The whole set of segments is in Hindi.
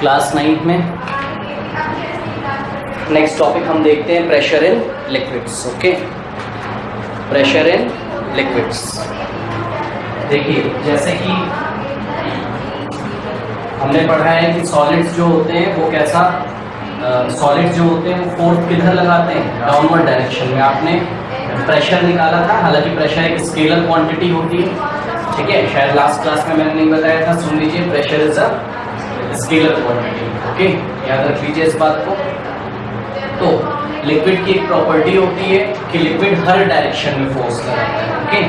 क्लास 9 में नेक्स्ट टॉपिक हम देखते हैं pressure in liquids. Okay, pressure in liquids. देखिए जैसे कि हमने पढ़ा है कि सॉलिड्स जो होते हैं वो कैसा, सॉलिड्स जो होते हैं वो फोर्स किधर लगाते हैं, डाउनवर्ड डायरेक्शन में। आपने प्रेशर निकाला था, हालांकि प्रेशर एक स्केलर क्वांटिटी होती है, ठीक है, शायद लास्ट क्लास में मैंने नहीं बताया था, सुन लीजिए। Pressure is a scalar quantity. Okay, याद रख लीजिए इस बात को। तो लिक्विड की एक प्रॉपर्टी होती है कि लिक्विड हर डायरेक्शन में फोर्स लगाता है। ओके,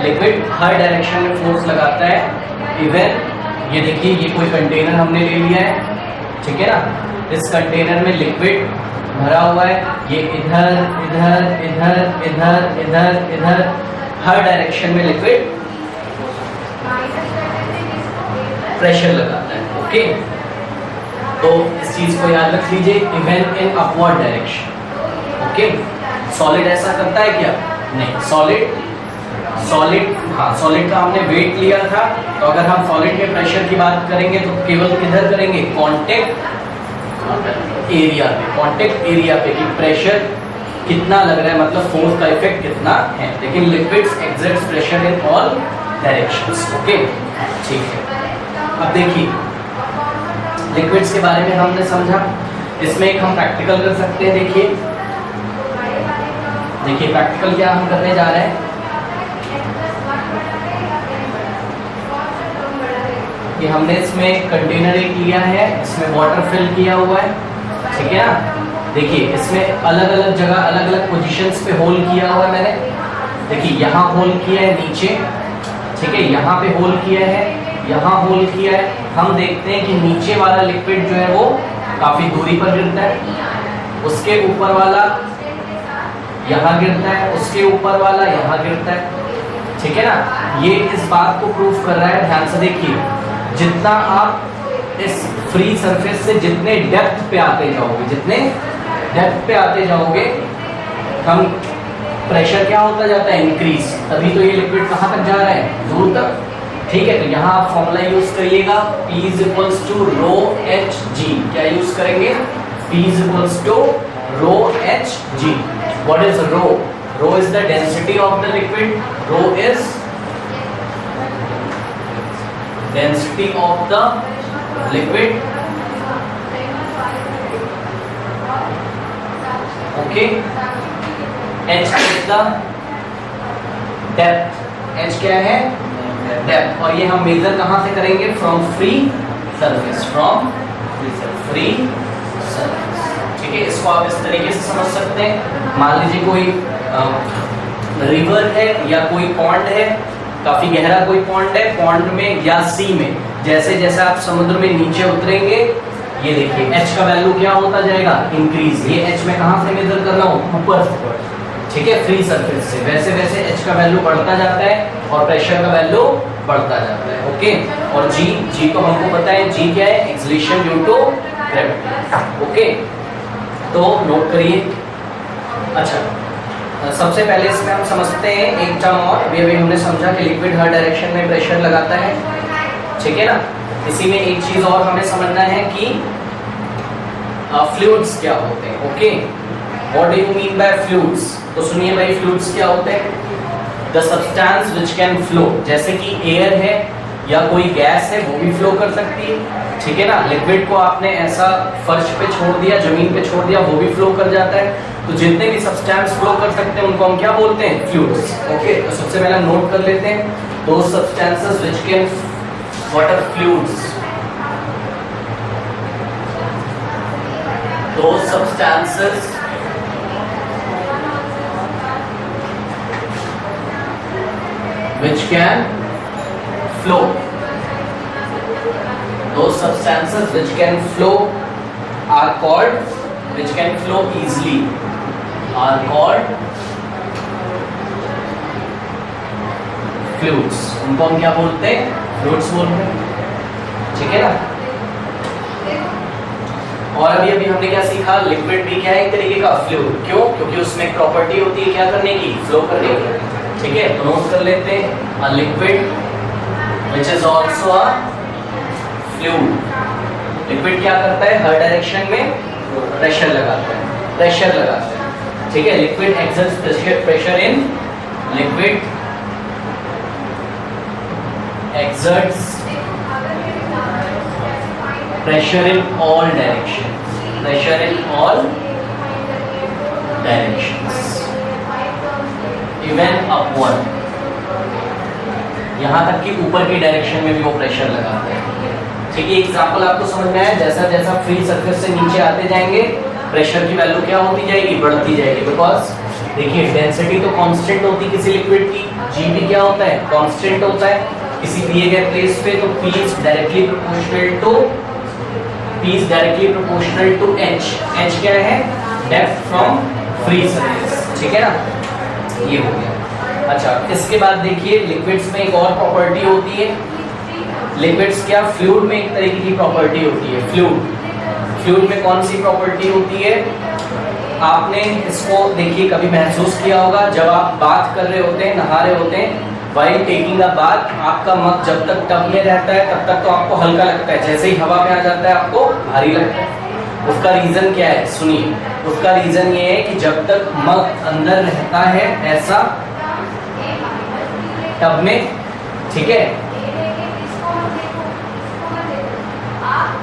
लिक्विड हर डायरेक्शन में फोर्स लगाता है। इवन ये देखिए, ये कोई कंटेनर हमने ले लिया है, ठीक है ना, इस कंटेनर में लिक्विड भरा हुआ है, ये इधर इधर इधर इधर इधर इधर हर डायरेक्शन में लिक्विड प्रेशर लगाता है। ओके, तो इस चीज को याद रख लीजिए, even in upward direction. Okay, solid ऐसा करता है क्या? नहीं। सॉलिड हाँ, सॉलिड का हमने वेट लिया था, तो अगर हम सॉलिड के प्रेशर की बात करेंगे तो केवल किधर करेंगे, कांटेक्ट एरिया पे, कांटेक्ट एरिया पे कि प्रेशर कितना लग रहा है, मतलब फोर्स का इफेक्ट कितना है। लेकिन liquids exerts pressure in all directions. Okay, ठीक है। अब देखिए लिक्विड्स के बारे में हमने समझा, इसमें एक हम प्रैक्टिकल कर सकते हैं। देखिए प्रैक्टिकल क्या हम करने जा रहे हैं कि हमने इसमें कंटेनर एक लिया है, इसमें वाटर फिल किया हुआ है, ठीक है ना। देखिए इसमें अलग अलग जगह अलग अलग पोजीशंस पे होल किया हुआ है मैंने। देखिए यहाँ होल किया है नीचे, ठीक है, यहाँ पे होल किया है, यहाँ होल किया है। हम देखते हैं कि नीचे वाला लिक्विड जो है वो काफी दूरी पर गिरता है, उसके ऊपर वाला यहाँ गिरता है, उसके ऊपर वाला यहाँ गिरता है, ठीक है ना। ये इस बात को प्रूफ कर रहा है, ध्यान से देखिए, जितना आप इस फ्री सरफेस से जितने डेप्थ पे आते जाओगे, जितने डेप्थ पे आते जाओगे, हम प्रेशर क्या होता जाता है, इंक्रीज। तभी तो ये लिक्विड कहाँ तक जा रहा है, दूर तक, ठीक है। तो यहाँ आप फॉर्मूला यूज करिएगा, P is equals to rho h g. क्या यूज करेंगे, P is equals to rho h g. What is rho? Rho is the density of the liquid, rho is density of the liquid, okay, h is the depth, h क्या है, depth। और ये हम मेजर कहाँ से करेंगे, from free surface, from free surface, ठीक है। इसको आप इस तरीके से समझ सकते हैं। मान लीजिए कोई रिवर है या कोई पॉन्ड है, काफी गहरा कोई पॉन्ड है, पॉन्ड में या सी में, जैसे जैसे आप समुद्र में नीचे उतरेंगे, ये देखिए h का वैल्यू क्या होता जाएगा, इंक्रीज। ये h में कहाँ से मेजर कर रहा हूँ, ऊपर, ठीक है, फ्री सरफेस से। वैसे वैसे h का वैल्यू बढ़ता जाता है और प्रेशर का वैल्यू बढ़ता जाता है। ओके, और g को हमको पता है, g क्या है, acceleration due to gravity. Okay, तो नोट करिए। अच्छा, सबसे पहले इसमें हम समझते हैं एक टर्म और, अभी हमने समझा कि लिक्विड हर डायरेक्शन में प्रेशर लगाता है, ठीक है ना। इसी में एक चीज और हमें समझना है कि फ्लूइड्स क्या होते हैं। Okay, what do you mean by fluids? तो सुनिए भाई, फ्लूइड्स क्या होते हैं, the substance which can flow. जैसे कि एयर है या कोई गैस है, वो भी फ्लो कर सकती है, ठीक है ना। लिक्विड को आपने ऐसा फर्श पे छोड़ दिया, जमीन पे छोड़ दिया, वो भी फ्लो कर जाता है। तो जितने भी सब्सटेंस फ्लो कर सकते हैं उनको हम क्या बोलते हैं, फ्लूइड्स। ओके, तो सबसे पहले नोट कर लेते हैं, दो substances which can, what are fluids? दो substances which can flow, those substances which can flow are called, which can flow easily are called fluids। उनको हम क्या बोलते हैं, fluids बोलते हैं, ठीक है ना। और अभी हमने क्या सीखा, लिक्विड भी क्या है, एक तरीके का फ्लूइड। क्यों? क्योंकि उसमें एक प्रॉपर्टी होती है क्या करने की, फ्लो करने की, ठीक है। तो नोट कर लेते हैं, a liquid which is also a fluid, liquid क्या करता है, हर डायरेक्शन में प्रेशर लगाता है, ठीक है। Liquid exerts pressure in liquid exerts pressure in all directions, even upward, यहाँ तक कि ऊपर की डायरेक्शन में भी वो प्रेशर लगाता है, ठीक है। एग्जांपल आपको समझ में आया, जैसा जैसा फ्री सरफेस से नीचे आते जाएंगे प्रेशर की वैल्यू क्या होती जाएगी, बढ़ती जाएगी, बिकॉज देखिए डेंसिटी तो कांस्टेंट होती है किसी लिक्विड की, जी भी क्या होता है, कांस्टेंट होता है किसी दिए गए प्लेस पे, तो P is directly proportional to H। H क्या है, डेप्थ फ्रॉम फ्री सरफेस, ठीक है ना, ये हो गया। अच्छा, इसके बाद देखिए लिक्विड्स में एक और प्रॉपर्टी होती है, लिक्विड्स क्या, फ्लूइड में एक तरीके की प्रॉपर्टी होती है, फ्लूइड में कौन सी प्रॉपर्टी होती है, आपने इसको देखिए कभी महसूस किया होगा, जब आप बात कर रहे होते हैं, नहा रहे होते हैं, While taking a bath, आपका मग जब तक टब में रहता है तब तक तो आपको हल्का लगता है, जैसे ही हवा में आ जाता है आपको भारी लगता है। उसका रीजन क्या है, सुनिए, उसका रीजन ये है कि जब तक मग अंदर रहता है ऐसा टब में, ठीक है,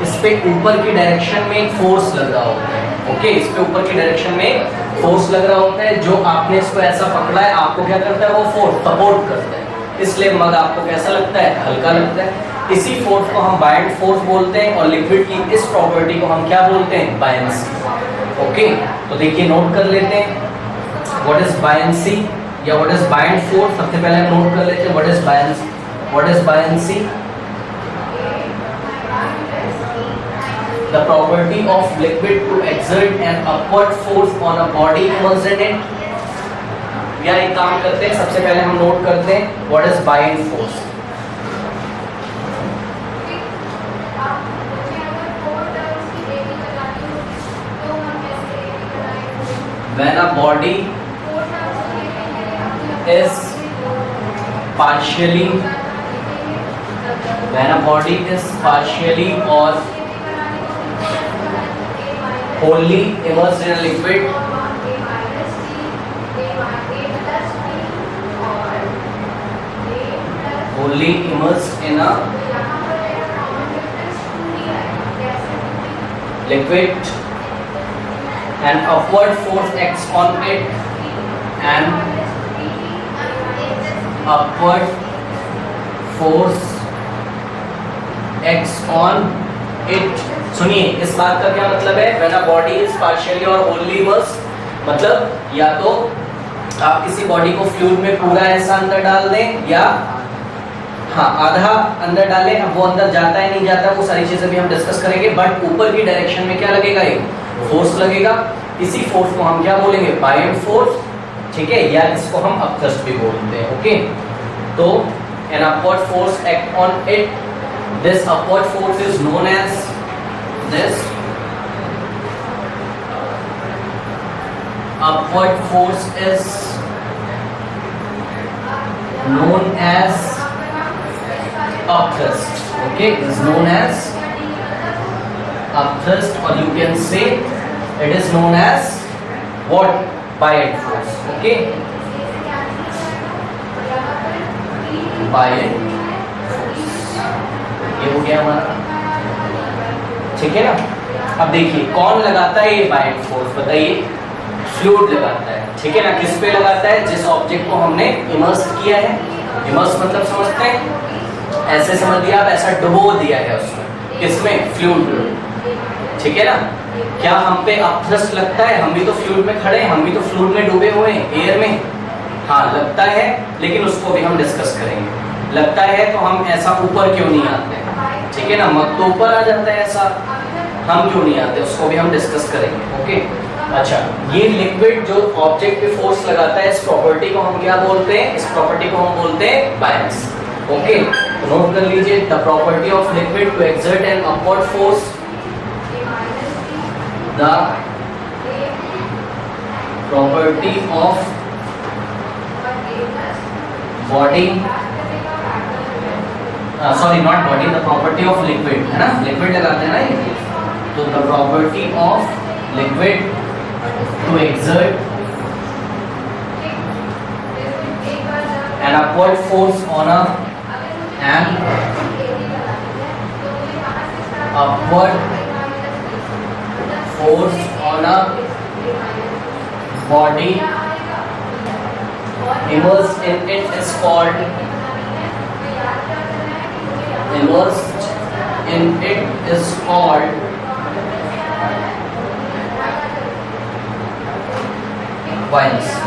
इस पे ऊपर की डायरेक्शन में एक फोर्स लग रहा होता है, ओके, इस पे ऊपर की डायरेक्शन में फोर्स लग रहा होता है, जो आपने इसको ऐसा पकड़ा है आपको क्या करता है, वो फोर्स सपोर्ट करता है, इसलिए मग आपको कैसा लगता है, हल्का लगता है। इसी फोर्स को हम बायंट फोर्स बोलते हैं, और लिक्विड की इस प्रॉपर्टी को हम क्या बोलते हैं, बायंसी, ओके। तो देखिए नोट कर लेते हैं, व्हाट इज बायंसी या व्हाट इज बायंट फोर्स, सबसे पहले हम नोट कर लेते हैं what is buoyancy. The property of liquid to exert an upward force on a body immersed in it। या एक काम करते हैं, सबसे पहले हम नोट करते हैं what is buoyant force। When a body is partially or wholly immersed in a liquid, an upward force acts on it, सुनिए इस बात का क्या मतलब है, when a body is partially or wholly immersed, मतलब या तो आप किसी बॉडी को फ्लूइड में पूरा ऐसा अंदर डाल दें, या हाँ आधा अंदर डालें, अब वो अंदर जाता है नहीं जाता वो सारी चीजें भी हम डिस्कस करेंगे, बट ऊपर की डायरेक्शन में क्या लगेगा, एक फोर्स लगेगा, इसी फोर्स को हम क्या बोलेंगे, बायंट फोर्स, ठीक है, या इसको हम अपथ्रस्ट भी बोलते हैं, ओके। तो an upward force act on it, this upward force is known as upthrust, okay, is known as upthrust, or you can say it is known as what, buoyant force, okay, buoyant force, ये हो गया हमारा, ठीक है ना। अब देखिए कौन लगाता है ये बायंट फोर्स, बताइए, फ्लूइड लगाता है, ठीक है ना, किस पे लगाता है, जिस ऑब्जेक्ट को हमने इमर्स किया है, इमर्स मतलब समझते हैं, ऐसे समझ दिया, आप ऐसा डुबो दिया है उसमें, किसमें, फ्लूइड में, ठीक है ना। क्या हम पे अपथ्रस्ट लगता है, हम भी तो फ्लूइड में खड़े हैं, हम भी तो फ्लूइड में डूबे हुए हैं, एयर में, हाँ लगता है, लेकिन उसको भी हम डिस्कस करेंगे। लगता है तो हम ऐसा ऊपर क्यों नहीं आते, ठीक है ना, मग तो ऊपर आ जाता है, ऐसा हम क्यों नहीं आते, उसको भी हम डिस्कस करेंगे, ओके। अच्छा, ये लिक्विड जो ऑब्जेक्ट पे फोर्स लगाता है, इस प्रॉपर्टी को हम क्या बोलते हैं, इस प्रॉपर्टी को हम बोलते हैं बायंस, ओके। तो नोट कर लीजिए, the property of liquid to exert an upward force, the property of body sorry not body, the property of liquid, है ना, लिक्विड लगाते हैं ना ये, तो the property of liquid to exert an upward force on an upward force on a body immersed in it is called buoyancy.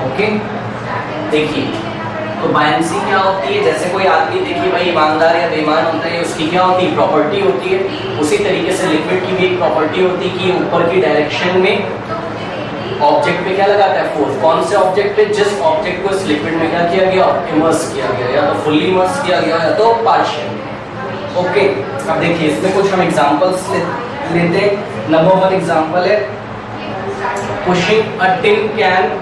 Okay, देखिए तो बायंसी क्या होती है, जैसे कोई आदमी देखिए भाई ईमानदार या बेईमान होता है, उसकी क्या होती है, प्रॉपर्टी होती है। उसी तरीके से लिक्विड की भी एक प्रॉपर्टी होती है कि ऊपर की डायरेक्शन में ऑब्जेक्ट पे क्या लगाता है, फोर्स। कौन से ऑब्जेक्ट पे, जिस ऑब्जेक्ट को इस लिक्विड में क्या किया गया, इमर्स किया गया, या तो फुल्ली इमर्स किया गया या तो पार्शियल। ओके, अब देखिए इसमें कुछ हम एग्जांपल्स लेते हैं। नंबर 1 एग्जांपल है pushing a tin can.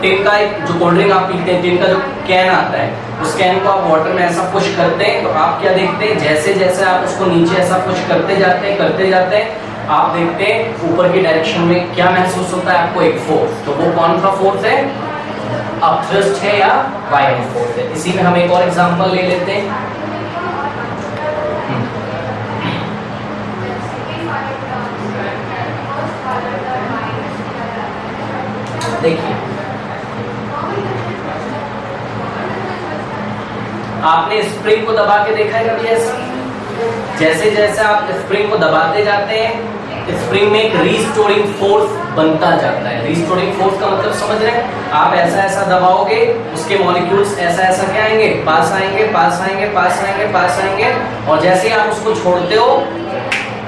Tin का एक जो कोल्ड ड्रिंक आप पीते हैं, टिन का जो कैन आता है, उस कैन को आप वाटर में ऐसा पुश करते हैं, तो आप क्या देखते हैं, जैसे जैसे आप उसको नीचे ऐसा पुश करते जाते हैं, आप देखते हैं ऊपर की डायरेक्शन में क्या महसूस होता है आपको, एक फोर्स। तो वो कौन सा फोर्स है, अपथ्रस्ट है या बायंट फोर्स है। इसी में हम एक और एग्जांपल ले लेते हैं। देखिए आपने स्प्रिंग को दबा के देखा है कभी ऐसा, जैसे जैसे आप स्प्रिंग को दबाते जाते हैं, स्प्रिंग में एक रीस्टोरिंग फोर्स बनता जाता है। रीस्टोरिंग फोर्स का मतलब समझ रहे हैं, आप ऐसा ऐसा दबाओगे, उसके मॉलिक्यूल्स ऐसा ऐसा क्या आएंगे, पास आएंगे, पास आएंगे, पास आएंगे, पास आएंगे, और जैसे ही आप उसको छोड़ते हो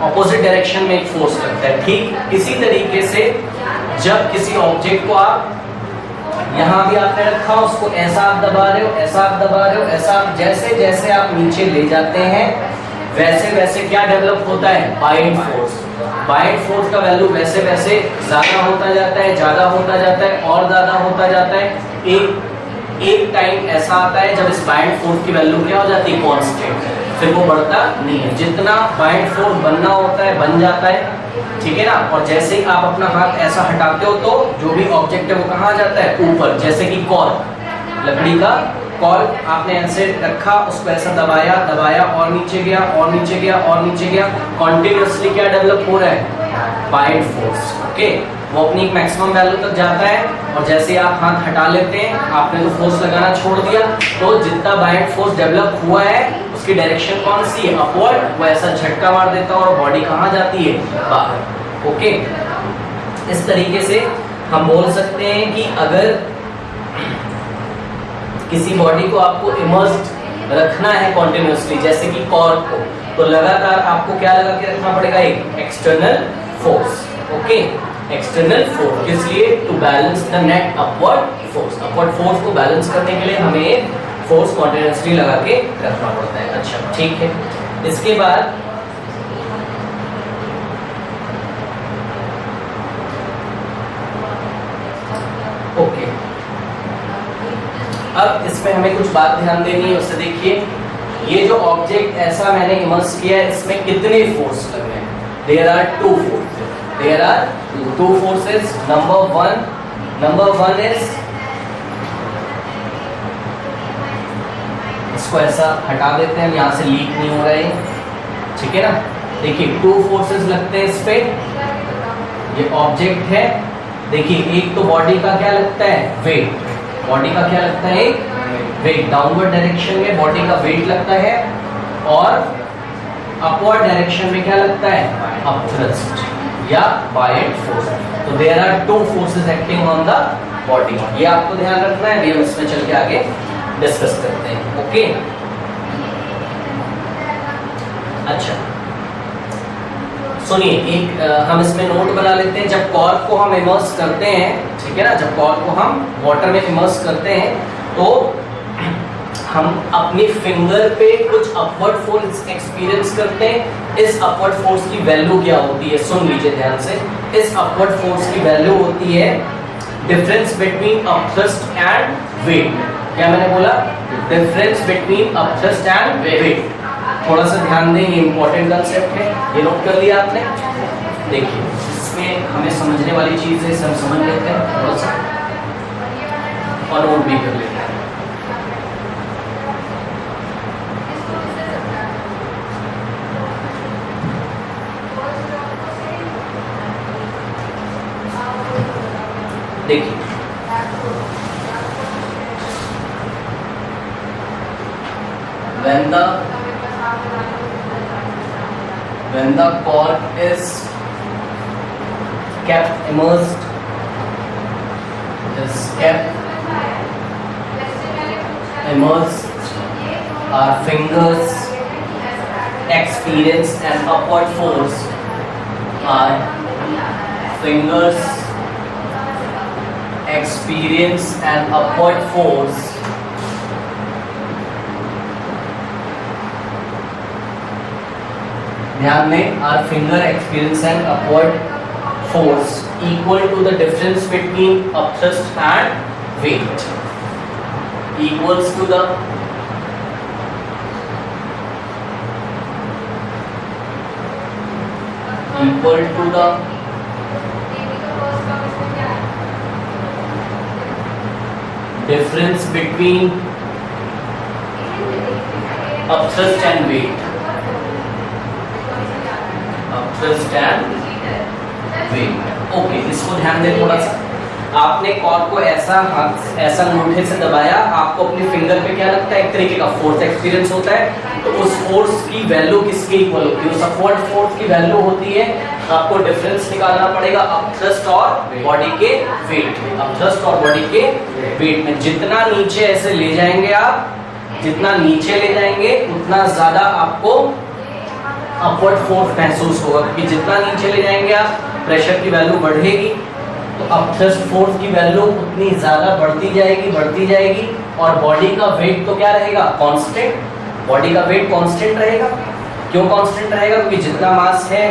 ऑपोजिट डायरेक्शन में एक फोर्स लगता है। ठीक इसी तरीके से जब किसी ऑब्जेक्ट को आप यहाँ भी आपने रखा, उसको ऐसा आप दबा रहे हो, ऐसा आप दबा रहे हो, ऐसा आप, जैसे जैसे आप नीचे ले जाते हैं वैसे वैसे क्या डेवलप होता है, बायंट फोर्स। बायंट फोर्स का वैल्यू वैसे वैसे ज्यादा होता जाता है, ज्यादा होता जाता है और ज्यादा होता जाता है। एक टाइम ऐसा आता है जब इस बायंट फोर्स की वैल्यू क्या हो जाती है, कांस्टेंट, फिर वो बढ़ता नहीं है। जितना बायंट फोर्स बनना होता है बन जाता है, ठीक है ना। और जैसे ही आप अपना हाथ ऐसा हटाते हो तो जो भी ऑब्जेक्ट है वो कहाँ आ जाता है, ऊपर। जैसे कि कॉर्क, लकड़ी का कॉर्क आपने ऐसे रखा, उसको ऐसा दबाया दबाया और नीचे गया और नीचे गया और नीचे गया, कॉन्टिन्यूसली क्या डेवलप हो रहा है, बायंट फोर्स। ओके, वो अपनी एक मैक्सिमम वैल्यू तक जाता है, और जैसे ही आप हाथ हटा लेते हैं, आपने तो फोर्स लगाना छोड़ दिया, तो जितना बायंट फोर्स डेवलप हुआ है उसकी डायरेक्शन कौन सी है, अपवर्ड, वो ऐसा झटका मार देता है और बॉडी कहाँ जाती है, बाहर। ओके, इस तरीके से हम बोल सकते हैं कि अगर किसी बॉडी को आपको इमर्स्ड रखना है कॉन्टिन्यूसली, जैसे कि कॉर्क को, तो लगातार आपको क्या लगा के रखना पड़ेगा, एक external force. Okay, external force किस लिए, to balance the net upward force. Upward force को बैलेंस करने के लिए हमें फोर्स कॉन्टिन्यूसली लगा के रखना पड़ता है। अच्छा, ठीक है। इसके बाद ओके, अब इसमें हमें कुछ बात ध्यान देनी है। उससे देखिए, ये जो ऑब्जेक्ट ऐसा मैंने इमर्स किया है, इसमें कितने फोर्स लग रहे हैं, there are two forces. There are two forces. Number one is, इसको ऐसा हटा देते हैं, यहाँ से लीक नहीं हो रहा है, ठीक है ना। देखिए, टू फोर्सेस लगते हैं इस पे, ये ऑब्जेक्ट है। देखिए, एक तो बॉडी का क्या लगता है, वेट। बॉडी का क्या लगता है, वेट। डाउनवर्ड डायरेक्शन में बॉडी का वेट लगता है, और अपवर्ड डायरेक्शन में क्या लगता है, अपथ्रस्ट या बायंट फोर्स। तो there are two forces acting on the body, ये आपको ध्यान रखना है। हम इसमें चल के आगे डिस्कस करते हैं। ओके, अच्छा सुनिए, एक हम इसमें नोट बना लेते हैं। जब कॉर्क को हम इमर्स करते हैं, ठीक है ना, जब कॉर्क को हम वाटर में इमर्स करते हैं, तो हम अपनी फिंगर पे कुछ अपवर्ड फोर्स एक्सपीरियंस करते हैं। इस अपवर्ड फोर्स की वैल्यू क्या होती है, सुन लीजिए ध्यान से। इस अपवर्ड फोर्स की वैल्यू होती है difference between upthrust and weight. क्या मैंने बोला? Difference between upthrust and weight. थोड़ा सा ध्यान दें, ये इंपॉर्टेंट कंसेप्ट है, ये नोट कर लिया आपने। देखिए इसमें हमें समझने वाली चीज है, सब समझ लेते हैं थोड़ा सा और नोट भी कर लेते हैं। देखिए when the cork is kept immersed our fingers experience an upward force. Our fingers experience an upward force ध्यान में, our finger experience an upward force equal to the difference between upthrust and weight, equals to the difference between upthrust and weight, upthrust and weight। Okay, इसको ध्यान दें थोड़ा सा। आपने कॉर्क को ऐसा हाथ ऐसा अंगूठे से दबाया, आपको अपने फिंगर पे क्या लगता है? एक तरीके का फोर्स एक्सपीरियंस होता है। तो उस फोर्स की वैल्यू किसके इक्वल होती है? उस अपवर्ड फोर्स की वैल्यू होती है, आपको डिफरेंस निकालना पड़ेगा अपथ्रस्ट और बॉडी के वेट में। अपथ्रस्ट और बॉडी के वेट में जितना नीचे ऐसे ले जाएंगे आप, जितना नीचे ले जाएंगे उतना ज्यादा आपको अपवर्ड फोर्स महसूस होगा, क्योंकि जितना नीचे ले जाएंगे आप प्रेशर की वैल्यू बढ़ेगी, तो अपथ्रस्ट फोर्स की वैल्यू उतनी ज्यादा बढ़ती जाएगी और बॉडी का वेट तो क्या रहेगा? कांस्टेंट। बॉडी का वेट कांस्टेंट रहेगा। क्यों कांस्टेंट रहेगा? क्योंकि जितना मास है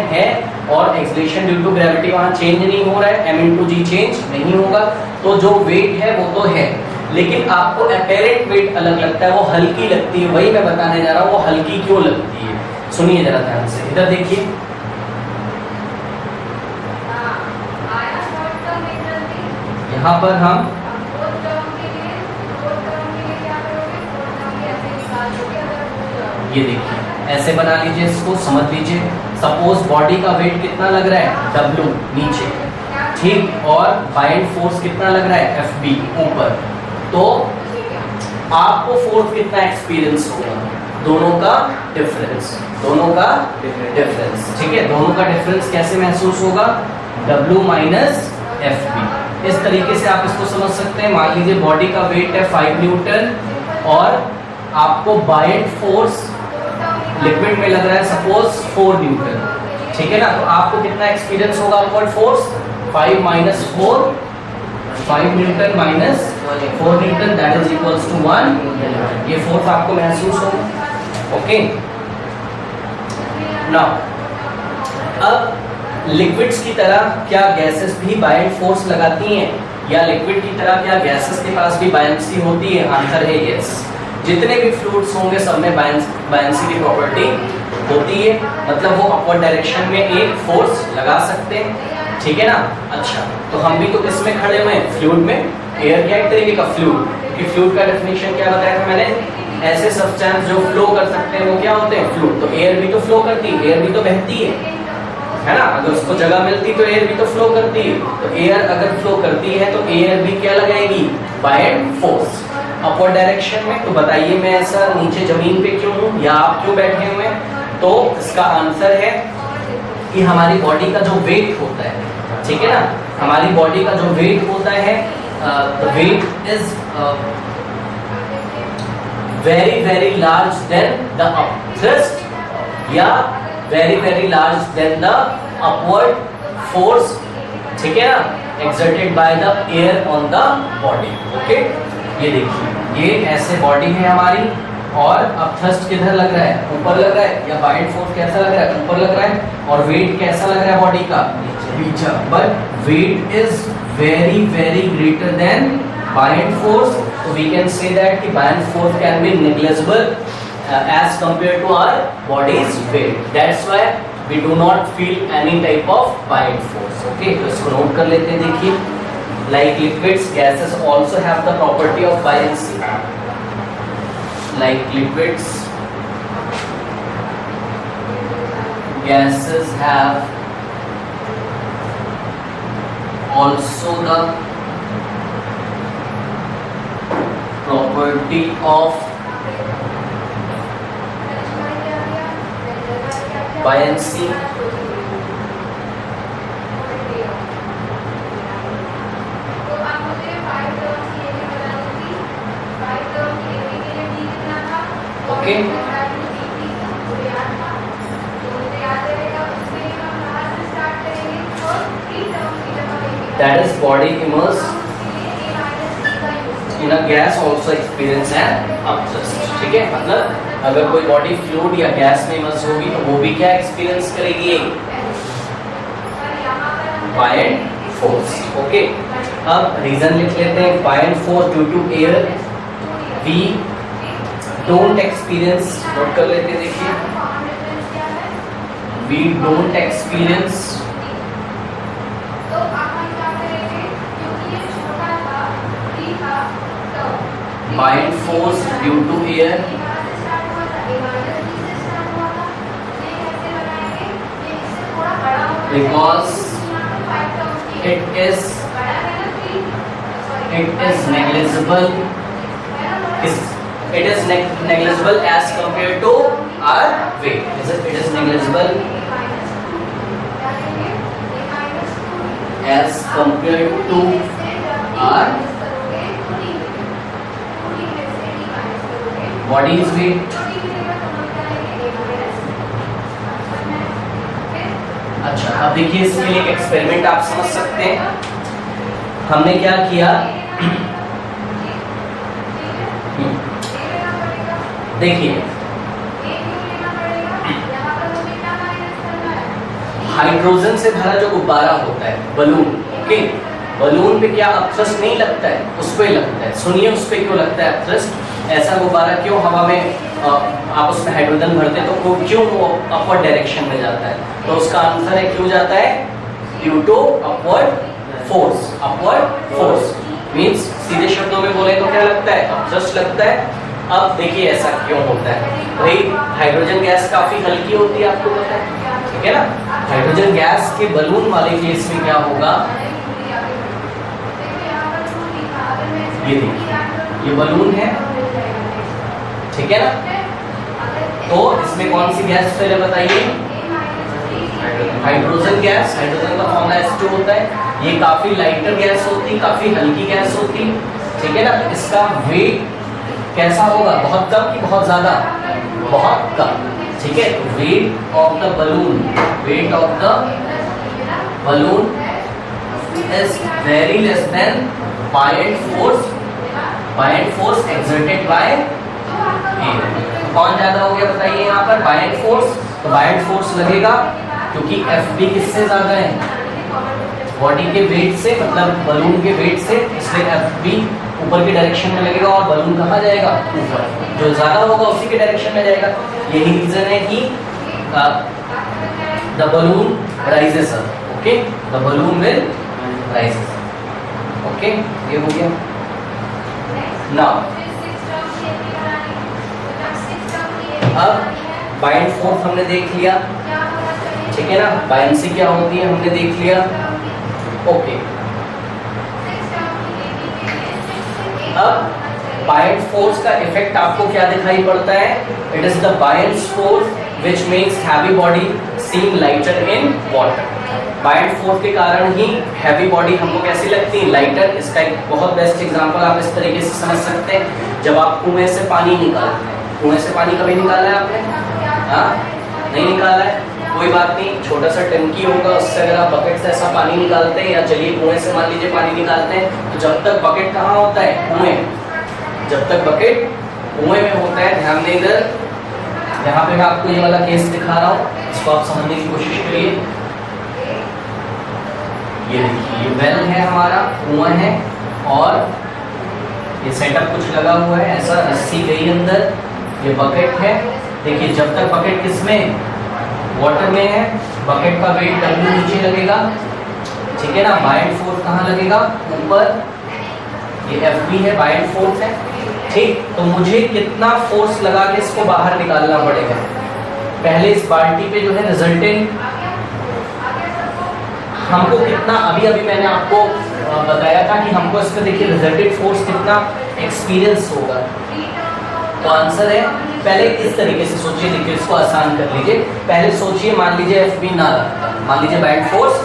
और एक्सेलरेशन ड्यू टू ग्रेविटी वहां चेंज नहीं हो रहा है, m/g चेंज नहीं होगा, तो जो वेट है वो तो है, लेकिन आपको अपैरेंट वेट अलग लगता है, वो हल्की लगती है। वही मैं बताने जा रहा हूँ, वो हल्की क्यों लगती है। सुनिए जरा ध्यान से, इधर देखिए, यहाँ पर हम ये देखिए ऐसे बना लीजिए, इसको समझ लीजिए। सपोज बॉडी का वेट कितना लग रहा है? W नीचे, ठीक, और बाइंड फोर्स कितना लग रहा है? FB ऊपर। तो आपको फोर्स कितना एक्सपीरियंस होगा? दोनों का डिफरेंस, ठीक है। दोनों का डिफरेंस कैसे महसूस होगा? W minus FB। इस तरीके से आप इसको समझ सकते हैं। मान लीजिए बॉडी का वेट है 5 न्यूटन और आपको बाइंड फोर्स लिक्विड में लग रहा है सपोज 4 न्यूटन, ठीक है ना। तो आपको कितना एक्सपीरियंस होगा upward force? 5 minus 4, 5 newton minus 4 newton, that is equals to 1। ये फोर्स आपको महसूस होगा। ओके, नाउ अब लिक्विड्स की तरह क्या गैसेस भी बाइंड फोर्स लगाती हैं, या लिक्विड की तरह क्या गैसेस के पास भी बायंसी होती है? आंसर है यस। जितने भी फ्लूइड्स होंगे सब में बायंसी की प्रॉपर्टी होती है, मतलब वो अपवर्ड डायरेक्शन में एक फोर्स लगा सकते हैं, ठीक है ना। अच्छा, तो हम भी तो किसमें खड़े हुए हैं? फ्लूइड में। एयर क्या एक तरीके का फ्लूइड, क्योंकि फ्लूइड का डेफिनेशन क्या बताया था मैंने? ऐसे सब्सटेंस जो फ्लो कर सकते हैं वो क्या होते हैं? फ्लूइड। तो एयर भी तो फ्लो करती है, एयर भी तो बहती है ना। अगर उसको जगह मिलती तो एयर भी तो फ्लो करती है। तो एयर अगर फ्लो करती है तो एयर भी क्या लगाएगी? बायंड फोर्स अपवर्ड डायरेक्शन में। तो बताइए मैं ऐसा नीचे जमीन पे क्यों हूँ, या आप क्यों बैठे हुए हैं? तो इसका आंसर है कि हमारी बॉडी का जो वेट होता है, ठीक है ना, हमारी बॉडी का जो वेट होता है, weight is very large than the upthrust, या very large than the upward force, ठीक है ना, exerted by the air on the body। Okay, ये देखिए ये ऐसे बॉडी है हमारी, और अपथ्रस्ट किधर लग रहा है? ऊपर लग रहा है। या बाइंड फोर्स कैसा लग रहा है? ऊपर लग रहा है। और वेट कैसा लग रहा है बॉडी का? नीचे। But weight is very greater than buoyant force, तो वी कैन से दैट कि buoyant force can be negligible as compared to our body's weight. That's why we do not feel any type of buoyant force. Okay, तो इसको नोट कर लेते हैं. देखिए, like liquids, gases also have the property of buoyancy. Like liquids, gases have also the property of buoyancy. Okay. That is body immersed in a gas also experience an upthrust. ठीक है, मतलब अगर कोई बॉडी फ्लूइड या गैस में इमर्स होगी तो वो भी क्या एक्सपीरियंस करेगी? Buoyant force. ओके, अब रीजन लिख लेते हैं. Buoyant force due to air we don't experience. Note कर लेते हैं. देखिए, we don't experience buoyant force due to air because it is negligible. It is negligible as compared to our weight. It is negligible as compared to our body's weight. अच्छा, अब देखिए इसके लिए एक एक्सपेरिमेंट आप समझ सकते हैं. हमने क्या किया, देखिए हाइड्रोजन से भरा जो गुब्बारा होता है, बलून. ओके, बलून पे क्या अपथ्रस्ट नहीं लगता है? उस पे लगता है. सुनिए, उस पे क्यों लगता है अपथ्रस्ट? ऐसा गुब्बारा क्यों हवा में आप उसमें हाइड्रोजन भरते तो क्यों वो अपवर्ड डायरेक्शन में जाता है? तो उसका आंसर है क्यों जाता है? Due to upward force. Upward force means सीधे शब्दों में बोले तो क्या लगता है? अपथ्रस्ट लगता है. अब देखिए ऐसा क्यों होता है. भाई हाइड्रोजन गैस काफी हल्की होती है, आपको पता है, ठीक है ना. हाइड्रोजन गैस के बलून वाले केस में क्या होगा, ये देखिए, ये बलून है, ठीक है ना. तो इसमें कौन सी गैस पहले बताइए? Hydrogen gas. हाइड्रोजन का फॉर्मूला H2 होता है. ये काफी लाइटर गैस होती, काफी हल्की गैस होती, ठीक है ना. इसका वेट कैसा होगा? बहुत कम कि बहुत ज्यादा? बहुत कम, ठीक है. Weight of the balloon, weight of the balloon is very less than buoyant force exerted by air. कौन ज्यादा हो गया बताइए यहाँ पर? Buoyant force. तो बायंट फोर्स लगेगा क्योंकि Fb किससे ज्यादा है? बॉडी के वेट से, मतलब बलून के वेट से, इसलिए Fb ऊपर की डायरेक्शन में लगेगा और बलून कहाँ जाएगा? ऊपर. जो ज्यादा होगा उसी के डायरेक्शन में जाएगा. यही रीजन है कि the balloon rises up. Okay, the balloon will rises. Okay, ये हो गया. नाउ अब बायंट फोर्स हमने देख लिया, ठीक है ना. बायंसी क्या होती है हमने देख लिया. ओके, अब बायंट फोर्स का इफेक्ट आपको क्या दिखाई पड़ता है? It is the buoyant force which makes heavy body seem lighter in water. Buoyant force के कारण ही हैवी बॉडी हमको कैसी लगती है? लाइटर. इसका एक बहुत बेस्ट एग्जांपल आप इस तरीके से समझ सकते हैं. जब आप कुएं से पानी निकालते हैं, कुएं से पानी कभी निकाला है आपने? हाँ, नहीं निकाला है, कोई बात नहीं. छोटा सा टंकी होगा, उससे अगर आप बकेट से ऐसा पानी निकालते हैं, या चलिए कुएं से मान लीजिए पानी निकालते हैं, तो जब तक बकेट कहाँ होता है? कुएं. जब तक बकेट कुएं में होता है, ध्यान दें इधर, यहाँ पे मैं आपको ये वाला केस दिखा रहा हूँ, इसको आप समझने की कोशिश करिए. ये देखिए, ये वेल है हमारा, कुआं है, और ये सेटअप कुछ लगा हुआ है ऐसा, रस्सी गई अंदर, ये बकेट है। देखिए जब तक बकेट किसमें, वाटर में है, बकेट का वेट W नीचे लगेगा, ठीक है ना। बाइंड फोर्स कहाँ लगेगा, ऊपर, ये FB है, बाइंड फोर्स है, ठीक। तो मुझे कितना फोर्स लगा के इसको बाहर निकालना पड़ेगा। पहले इस बाल्टी पे जो है रिजल्टेंट हमको कितना, अभी अभी मैंने आपको बताया था कि हमको इस पे देखिए रिजल्टेंट फोर्स कितना एक्सपीरियंस होगा। तो आंसर है, पहले इस तरीके से सोचिए, देखिए इसको आसान कर लीजिए। पहले सोचिए, मान लीजिए FB ना लगता, मान लीजिए बाइंड फोर्स,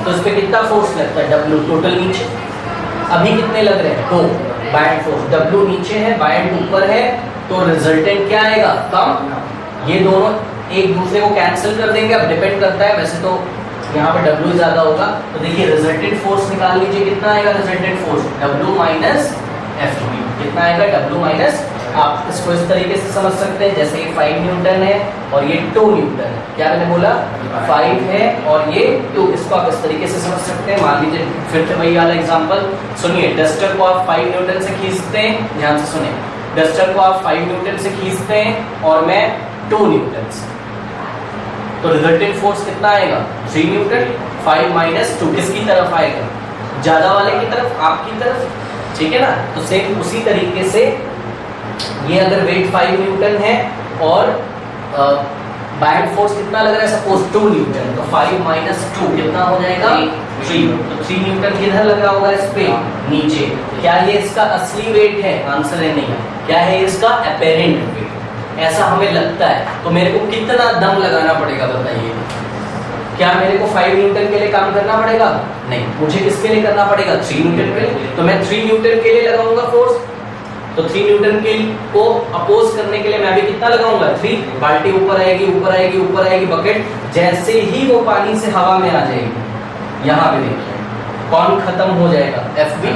तो इस पे कितना फोर्स लगता है, W टोटल नीचे। अभी कितने लग रहे हैं, 2 बाइंड फोर्स, W नीचे है, बाइंड ऊपर है, तो रिजल्टेंट क्या आएगा, कम। ये दोनों एक दूसरे को कैंसिल कर देंगे, अब डिपेंड करता है, वैसे तो यहाँ पे W ज्यादा होगा। तो देखिए रिजल्टेंट फोर्स निकाल लीजिए, कितना आएगा resultant force, W minus FB, कितना आएगा, W माइनस। आप इसको इस तरीके से समझ सकते हैं, जैसे ये 5 न्यूटन है और ये 2 न्यूटन है, क्या मैंने बोला, 5 है और ये 2, इसको आप इस तरीके से समझ सकते हैं। मान लीजिए फिर से वही वाला एग्जांपल सुनिए, डस्टर को आप 5 न्यूटन से खींचते हैं, ध्यान से सुनिए, डस्टर को आप 5 न्यूटन से खींचते हैं और मैं 2 न्यूटन से, तो रिजल्टेंट फोर्स कितना आएगा, 3 न्यूटन। 5 माइनस 2 किसकी तरफ आएगा, ज्यादा वाले की तरफ, आपकी तरफ, ठीक है ना। तो सेम उसी तरीके से ये अगर वेट 5 न्यूटन है और बाइंड फोर्स कितना लग रहा है, सपोज 2 न्यूटन, तो 5 माइनस 2 कितना हो जाएगा, 3। तो 3 न्यूटन किधर लग रहा होगा, इस पे नीचे। क्या ये इसका असली वेट है, आंसर है नहीं। क्या है इसका अपेरेंट वेट, ऐसा हमें लगता है। तो मेरे को कितना दम लगाना पड़ेगा बताइए, क्या मेरे को 5 न्यूटन के लिए काम करना पड़ेगा, नहीं, मुझे किसके लिए करना पड़ेगा, 3 न्यूटन के लिए। तो मैं 3 न्यूटन के लिए लगाऊंगा फोर्स, तो 3 न्यूटन के को अपोज करने के लिए मैं भी कितना लगाऊंगा, 3। बाल्टी ऊपर आएगी, ऊपर आएगी, ऊपर आएगी, बकेट जैसे ही वो पानी से हवा में आ जाएगी, यहाँ पे देखिए कौन खत्म हो जाएगा, FB,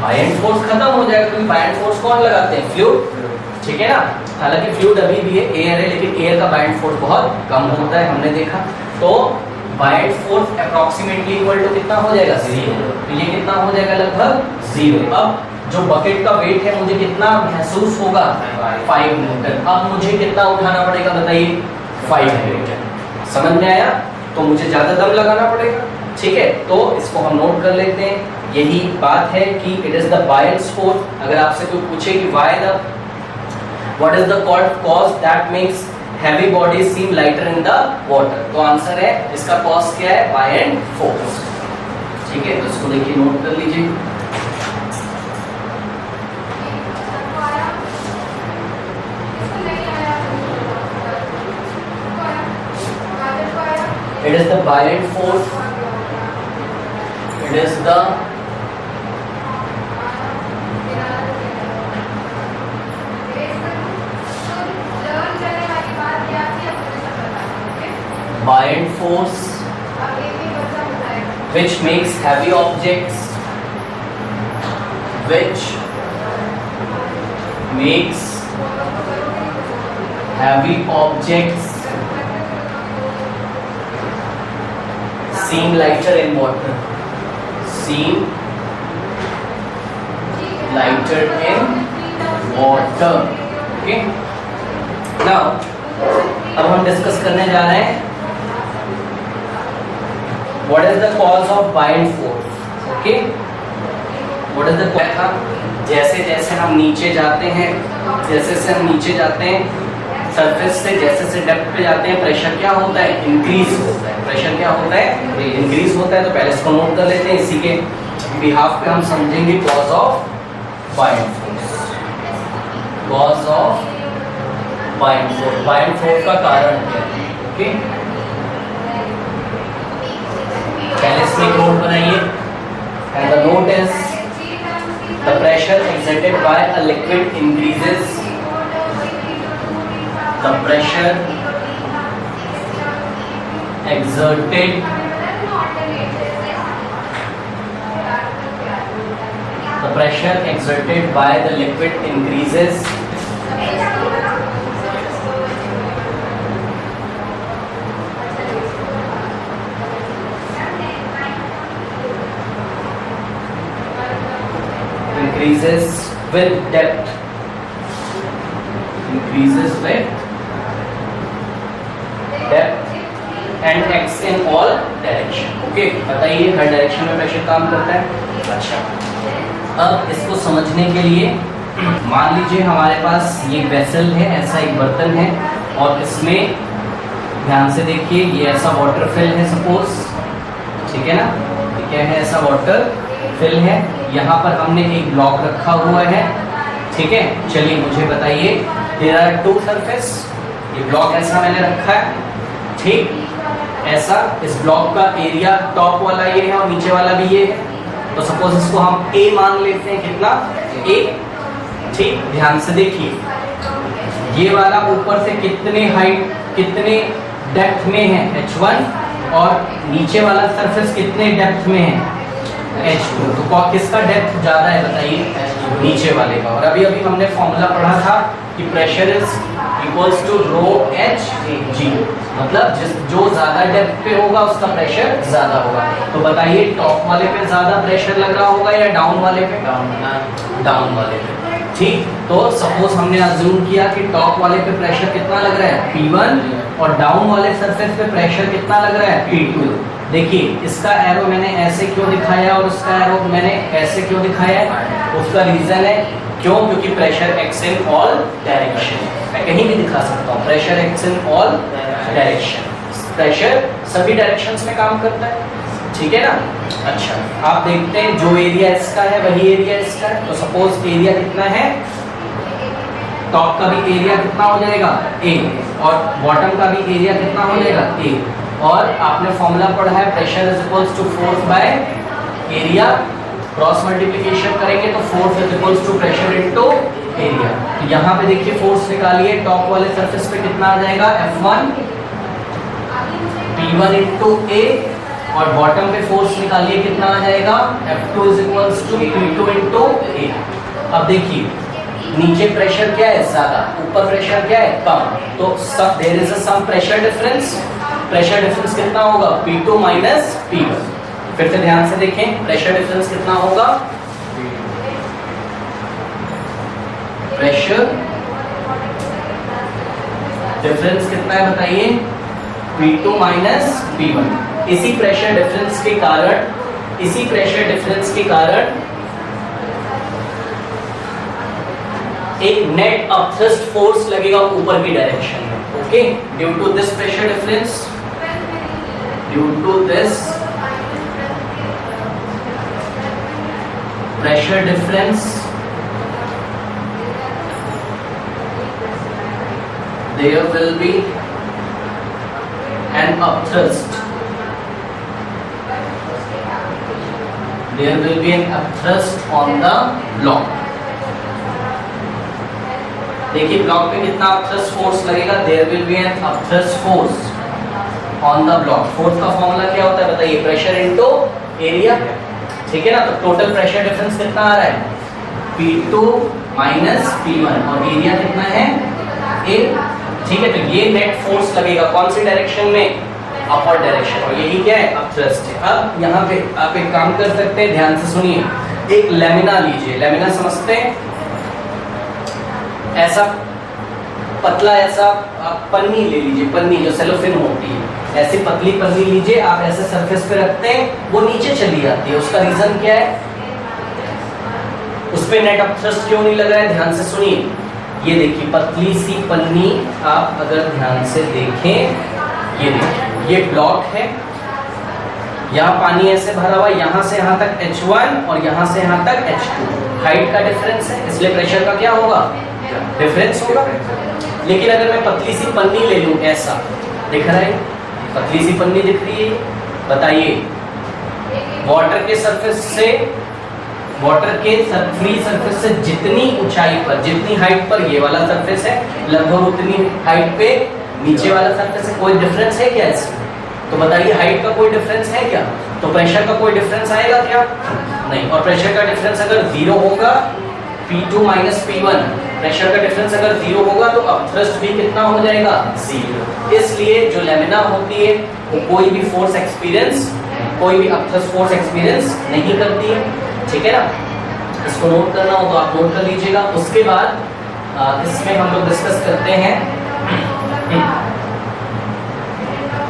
बाइंड फोर्स खत्म हो जाएगा, क्योंकि बाइंड फोर्स कौन लगाते हैं, फ्लूइड, ठीक है ना। हालांकि फ्लूइड अभी भी है, एयर है, लेकिन एयर का बाइंड फोर्स बहुत कम होता है, हमने देखा। तो buoyant force approximately equal to कितना हो जाएगा, 0। तो ये कितना हो जाएगा, लगभग 0। अब जो बकेट का वेट है मुझे कितना महसूस होगा, 5 न्यूटन। अब मुझे कितना उठाना पड़ेगा बताइए, 5 न्यूटन। समझ में आया, तो मुझे ज्यादा दम लगाना पड़ेगा, ठीक है। तो इसको हम नोट कर लेते हैं, यही बात है कि इट इज द बायल्स फोर्स। अगर आपसे कोई पूछे कि what is the cause that makes heavy bodies seem lighter in the water, तो आंसर है इसका कॉज क्या है, बायंड फोर्स, ठीक है। तो इसको देखिए नोट कर लीजिए। It is the buoyant force. It is the buoyant force which makes heavy objects, which makes heavy objects seem lighter in water, seem lighter in water, okay. Now अब हम डिस्कस करने जा रहे हैं what is the cause of buoyant force, okay. what is the cause, जैसे जैसे हम नीचे जाते हैं, जैसे जैसे हम नीचे जाते हैं सरफेस से, जैसे जैसे डेप्थ पे जाते हैं, प्रेशर क्या होता है, इंक्रीज होता है। प्रेशर क्या होता है, इंक्रीज होता है। तो पहले इसको नोट कर लेते हैं, इसी के बिहाफ पे हम समझेंगे cause of buoyant force, cause of buoyant force, buoyant force का कारण क्या है, ओके। पहले इसमें एक नोट बनाइए, and the note is the pressure exerted by a liquid increases, the pressure exerted by the liquid increases with depth increases with depth and x in all direction. Okay, बताइए हर डायरेक्शन में प्रेशर काम करता है। अच्छा, अब इसको समझने के लिए मान लीजिए हमारे पास ये वेसल है, ऐसा एक बर्तन है और इसमें ध्यान से देखिए ये ऐसा वाटर फिल है सपोज, ठीक है ना, ये क्या है, ऐसा वाटर फिल है। यहाँ पर हमने एक ब्लॉक रखा हुआ है, ठीक है। चलिए मुझे बताइए, देयर आर टू सरफेस, ये ब्लॉक ऐसा मैंने रखा है, ठीक, ऐसा। इस ब्लॉक का एरिया टॉप वाला ये है और नीचे वाला भी ये है, तो सपोज इसको हम A मान लेते हैं, कितना, A, ठीक। ध्यान से देखिए ये वाला ऊपर से कितने हाइट, कितने डेप्थ में है, H1, और नीचे वाला सरफेस कितने डेप्थ में है, H2। तो किसका डेप्थ ज्यादा है बताइए, नीचे वाले का। और अभी अभी हमने फॉर्मूला पढ़ा था कि pressure is equals to rho h g, मतलब जो ज्यादा डेप्थ पे होगा उसका प्रेशर ज्यादा होगा। तो बताइए टॉप वाले पे ज्यादा प्रेशर लग रहा होगा या डाउन वाले पे, डाउन वाले पे, ठीक। तो सपोज हमने अज्यूम किया कि टॉप वाले पे प्रेशर कितना लग रहा है, P1, और डाउन वाले सरफेस पे प्रेशर कितना लग रहा है, P2। देखिए इसका एरो मैंने ऐसे क्यों दिखाया और उसका एरो मैंने ऐसे क्यों दिखाया है, उसका रीजन है क्यों, क्योंकि pressure x in all direction, मैं कहीं भी दिखा सकता हूँ, pressure x in all direction, pressure सभी डायरेक्शंस में काम करता है, ठीक है ना। अच्छा, आप देखते हैं जो एरिया इसका है वही एरिया इसका है, तो सपोज एरिया कितना है, टॉप का भी एरिया कितना हो जाएगा A, और बॉटम का भी एरिया कितना हो जाएगा A, और आपने फॉर्मूला पढ़ा है pressure is equals to force by area, cross multiplication करेंगे तो force is equals to pressure into area. तो यहाँ पे देखिए फोर्स निकालिए, टॉप वाले सरफेस पे कितना आ जाएगा, F1 P1 इनटू A, और बॉटम पे फोर्स निकालिए कितना आ जाएगा, F2 is equals to P2 into A। अब देखिए नीचे प्रेशर क्या है, ज्यादा, ऊपर प्रेशर क्या है, कम, तो सब there is a some pressure difference, pressure difference कितना होगा, P2 माइनस P1। फिर से ध्यान से देखें, प्रेशर डिफरेंस कितना होगा, प्रेशर डिफरेंस कितना है बताइए, P2 माइनस P1। इसी प्रेशर डिफरेंस के कारण, इसी प्रेशर डिफरेंस के कारण एक नेट अपथ्रस्ट फोर्स लगेगा ऊपर की डायरेक्शन में, okay. Due to this pressure difference, due to this pressure difference, there will be an upthrust, there will be an upthrust on the block। देखिए ब्लॉक पे कितना अपथ्रस्ट फोर्स लगेगा, there will be an upthrust force on the block. Force का फॉर्मूला क्या होता है बताइए, प्रेशर इनटू एरिया, ठीक है ना। तो टोटल प्रेशर डिफरेंस कितना आ रहा है, P2 माइनस P1, और एरिया कितना है A, ठीक है। तो ये नेट फोर्स लगेगा कौन सी डायरेक्शन में, अपवर्ड डायरेक्शन, और यही क्या है, अपथ्रस्ट है। अब यहाँ पे आप एक काम कर सकते हैं, ध्यान से सुनिए, एक लेमिना लीजिए, लेमिना समझते हैं, ऐसा पतला ऐसा पन्नी ले लीजिए, पन्नी जो सेलोफिन होती है, ऐसी पतली पन्नी लीजिए, आप ऐसे सरफेस पे रखते हैं, वो नीचे चली जाती है। उसका रीजन क्या है, उस पे नेट अपथ्रस्ट क्यों नहीं लग रहा है, ध्यान से सुनिए। ये देखिए पतली सी पन्नी, आप अगर ध्यान से देखें, ये देखिए ये ब्लॉक है, यहाँ पानी ऐसे भरा हुआ, यहाँ से यहाँ तक H1 और यहाँ से यहाँ तक H2, हाइट का डिफरेंस है, इसलिए प्रेशर का क्या होगा, डिफरेंस होगा। लेकिन अगर मैं पतली सी पन्नी ले लूं, ऐसा दिख रहा है, पतली सी पन्नी दिख रही है, बताइए वाटर के सरफेस से, वाटर के फ्री सरफेस से जितनी ऊंचाई पर, जितनी हाइट पर ये वाला सरफेस है, लगभग उतनी हाइट पे नीचे वाला सरफेस है। कोई डिफरेंस है क्या इसमें, तो बताइए हाइट का कोई डिफरेंस है क्या, तो प्रेशर का कोई डिफरेंस आएगा क्या, नहीं। और प्रेशर का डिफरेंस अगर जीरो होगा, P2 माइनस P1, प्रेशर का डिफरेंस अगर जीरो होगा तो अपथ्रस्ट भी कितना हो जाएगा, जीरो। इसलिए जो लेमिना होती है वो कोई भी फोर्स एक्सपीरियंस, कोई भी अपथ्रस्ट फोर्स एक्सपीरियंस नहीं करती है, ठीक है ना। इसको नोट करना हो तो आप नोट कर लीजिएगा। उसके बाद इसमें हम लोग डिस्कस करते हैं।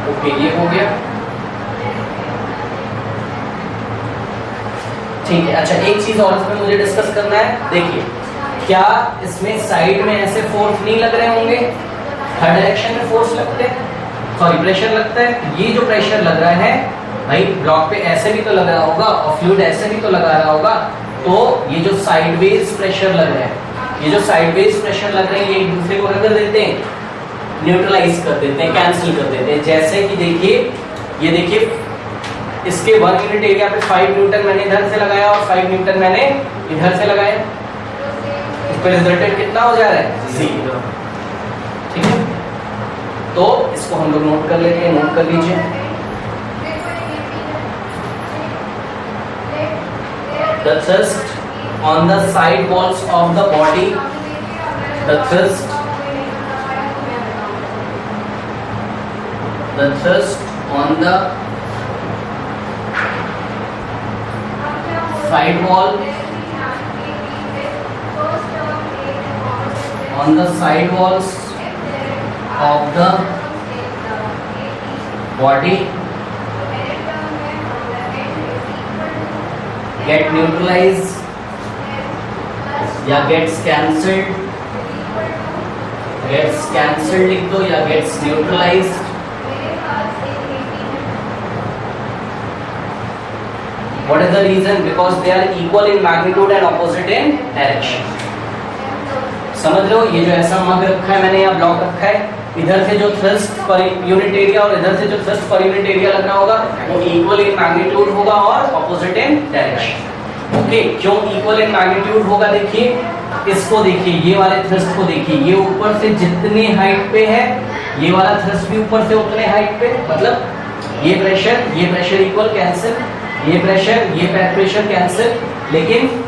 ओके, ये हो गया, ठीक है। अच्छा, एक चीज और इसमें मुझे डिस्कस करना है। देखिए, क्या इसमें साइड में ऐसे फोर्स नहीं लग रहे होंगे? हर डायरेक्शन में फोर्स लगते हैं, सॉरी प्रेशर लगता है। ये जो प्रेशर लग रहा है भाई, ब्लॉक पे ऐसे भी तो लग रहा होगा और फ्लूइड ऐसे भी तो लगा रहा होगा। तो ये जो साइडवेज प्रेशर लग रहा है, ये जो साइडवेज प्रेशर लग रहे हैं, ये एक दूसरे को क्या कर देते हैं? न्यूट्रलाइज कर देते हैं, कैंसिल कर देते हैं। जैसे कि देखिए, ये देखिए, इसके 1 यूनिट एरिया पे 5 न्यूटन मैंने इधर से लगाया और 5 न्यूटन मैंने इधर से लगाया, इस पर रिजल्टेंट कितना हो जा रहा है? 0। ठीक है, तो इसको हम लोग नोट कर लेते हैं, नोट कर लीजिए। The thrust on the side walls of the body, the thrust on the side wall, on the side walls of the body get neutralized या gets cancelled, gets cancelled लिख दो या gets neutralized। What is the reason? Because they are equal in magnitude and opposite in direction। समझ लो, ये जो ऐसा मग रखा है मैंने, यहाँ ब्लॉक रखा है, इधर से जो थ्रस्ट पर यूनिट एरिया और इधर से जो थ्रस्ट पर यूनिट एरिया लगना होगा वो इक्वल इन मैग्नीट्यूड होगा और ऑपोजिट इन डायरेक्शन। ओके, क्यों इक्वल इन मैग्नीट्यूड होगा? देखिए, इसको देखिए, ये वाले थ्रस्ट को देखिए, ये ऊपर से जितनी हाइट पे है, ये वाला थ्रस्ट भी ऊपर से उतने हाइट पे, मतलब ये प्रेशर इक्वल, कैंसिल, ये प्रेशर कैंसिल। लेकिन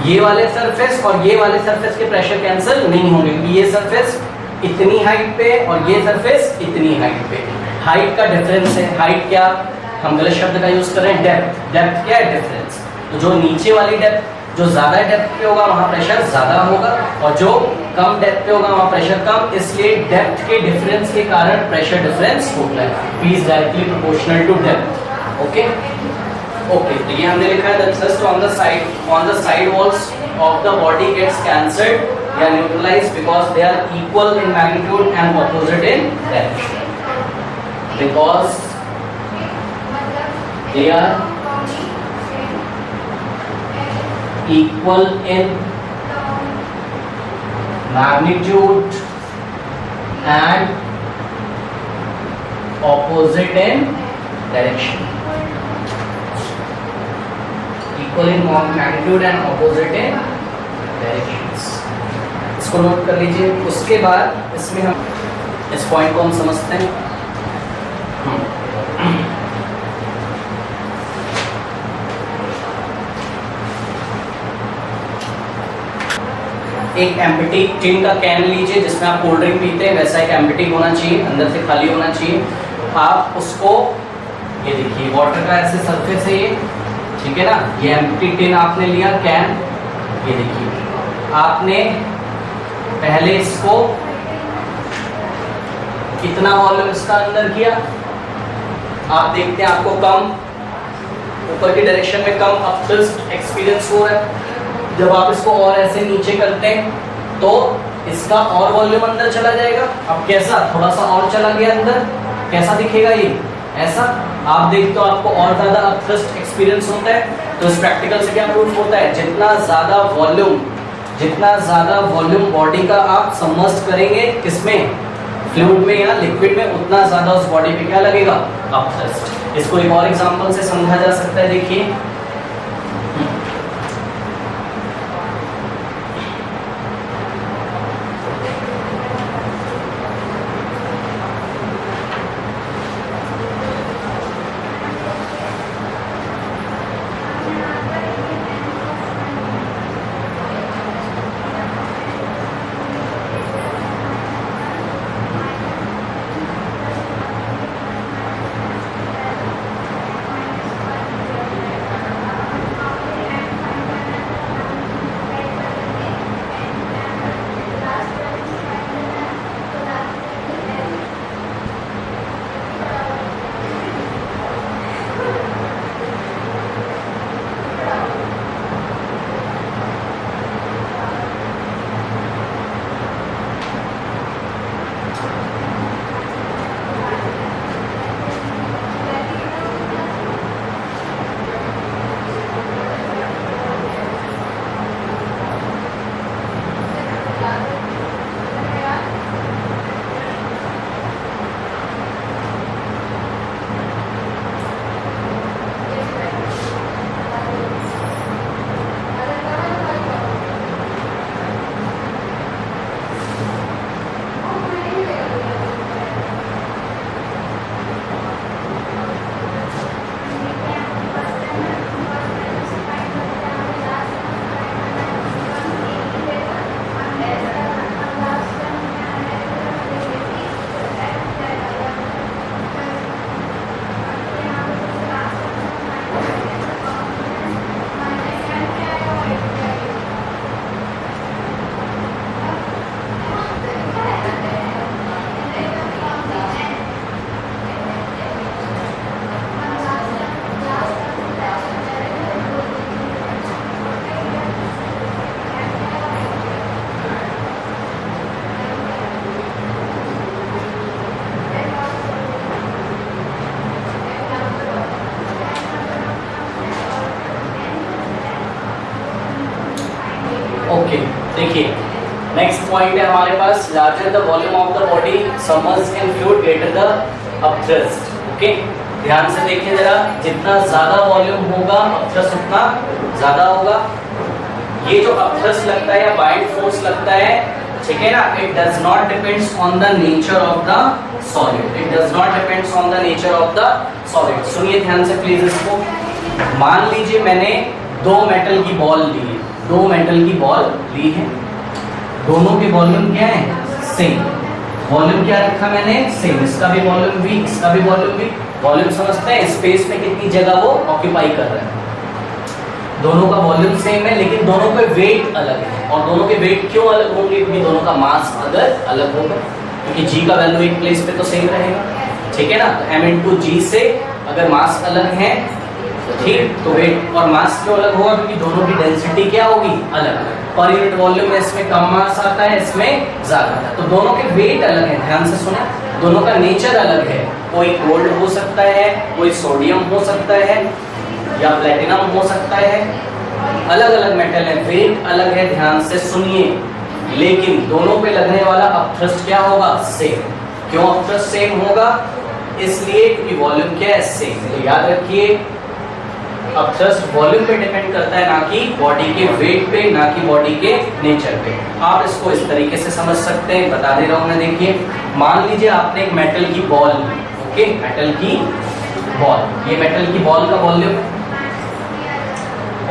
ये वाले सरफेस और ये वाले सरफेस के प्रेशर कैंसिल नहीं होंगे, क्योंकि ये सरफेस इतनी हाइट पे और ये सरफेस इतनी हाइट पे। हाइट का डिफरेंस है। हाइट क्या, हम गलत शब्द का यूज कर रहे हैं, डेप्थ। डेप्थ क्या है? डिफरेंस। तो जो नीचे वाली डेप्थ, जो ज्यादा डेप्थ पे होगा वहां प्रेशर ज्यादा होगा, और जो कम डेप्थ पे होगा वहां प्रेशर कम। इसलिए डेप्थ के डिफरेंस के कारण प्रेशर डिफरेंस होता है। P is directly proportional to depth। Okay, okay, तो ये हमने लिखा है, the thrust on the side walls of the body gets cancelled या neutralized because they are equal in magnitude and opposite in direction। Because they are equal in magnitude and opposite in direction। Equal in magnitude and opposite in directions। इसको नोट कर लीजिए। उसके बाद इसमें हम इस पॉइंट को हम समझते हैं। एक एम्प्टी टिन का कैन लीजिए जिसमें आप कोल्ड ड्रिंक पीते हैं, वैसा एक एम्प्टी होना चाहिए, अंदर से खाली होना चाहिए। आप उसको, ये देखिए वाटर का ऐसे सरफेस है ये, ठीक है ना, ये एम्प्टी टिन आपने लिया कैन, ये देखिए आपने पहले इसको कितना वॉल्यूम इसका अंदर किया, आप देखते हैं आपको कम ऊपर की डायरेक्शन में कम अपथ्रस्ट एक्सपीरियंस हो रहा है। जब आप इसको और ऐसे नीचे करते हैं तो इसका और वॉल्यूम अंदर चला जाएगा। अब कैसा, थोड़ा सा और चला गया अंदर, कैसा दिखेगा ये, ऐसा। आप देखते हो आपको और ज्यादा अपथ्रस्ट एक्सपीरियंस होता है। तो इस प्रैक्टिकल से क्या प्रूफ होता है, जितना ज्यादा वॉल्यूम बॉडी का आप सबमर्ज करेंगे, किसमें, फ्लूइड में या लिक्विड में, उतना ज्यादा उस बॉडी पे क्या लगेगा, अपथ्रस्ट। इसको एक और एग्जांपल से समझा जा सकता है। देखिए, पॉइंट है हमारे पास, larger the volume of the body submerged in fluid greater the upthrust. Okay, ध्यान से देखिए जरा, जितना ज्यादा वॉल्यूम होगा अपथ्रस्ट उतना ज्यादा होगा। ये जो अपथ्रस्ट लगता है या बाइंड फोर्स लगता है, ठीक है ना, it does not depends on the nature of the solid, it does not depends on the nature of the solid. सुनिए ध्यान से प्लीज इसको। मान लीजिए मैंने दो मेटल की बॉल ली है, दो मेटल की बॉल ली है, दोनों के वॉल्यूम क्या है, सेम। वॉल्यूम क्या रखा मैंने, सेम। इसका भी वॉल्यूम भी, इसका भी वॉल्यूम भी। वॉल्यूम समझते हैं, स्पेस में कितनी जगह वो ऑक्यूपाई कर रहा है। दोनों का वॉल्यूम सेम है, लेकिन दोनों के वेट अलग है। और दोनों के वेट क्यों अलग होंगे, क्योंकि दोनों का मास अगर अलग होगा, क्योंकि जी का वैल्यू एक प्लेस पे तो सेम रहेगा, ठीक है ना। तो m इंटू जी से अगर मास अलग है, ठीक, तो वेट और मास क्यों अलग होगा, क्योंकि दोनों की डेंसिटी क्या होगी, अलग। पर यूनिट वॉल्यूम में इसमें कम मास आता है, इसमें ज्यादा। तो दोनों के वेट अलग है, ध्यान से सुने, दोनों का नेचर अलग है। कोई गोल्ड हो सकता है, कोई सोडियम हो सकता है, या प्लेटिनम हो सकता है, अलग अलग मेटल है, वेट अलग है, ध्यान से सुनिए। लेकिन दोनों पे लगने वाला अपथ्रस्ट क्या होगा, सेम। क्यों अपथ्रस्ट सेम होगा, इसलिए क्योंकि वॉल्यूम क्या है, सेम। तो याद रखिए, अपथ्रस्ट वॉल्यूम पे डिपेंड करता है, ना कि बॉडी के वेट पे, ना कि बॉडी के नेचर पे। आप इसको इस तरीके से समझ सकते हैं, बता दे रहा हूं मैं। देखिए, मान लीजिए आपने एक मेटल की बॉल ली, ओके, मेटल की बॉल, ये मेटल की बॉल का वॉल्यूम,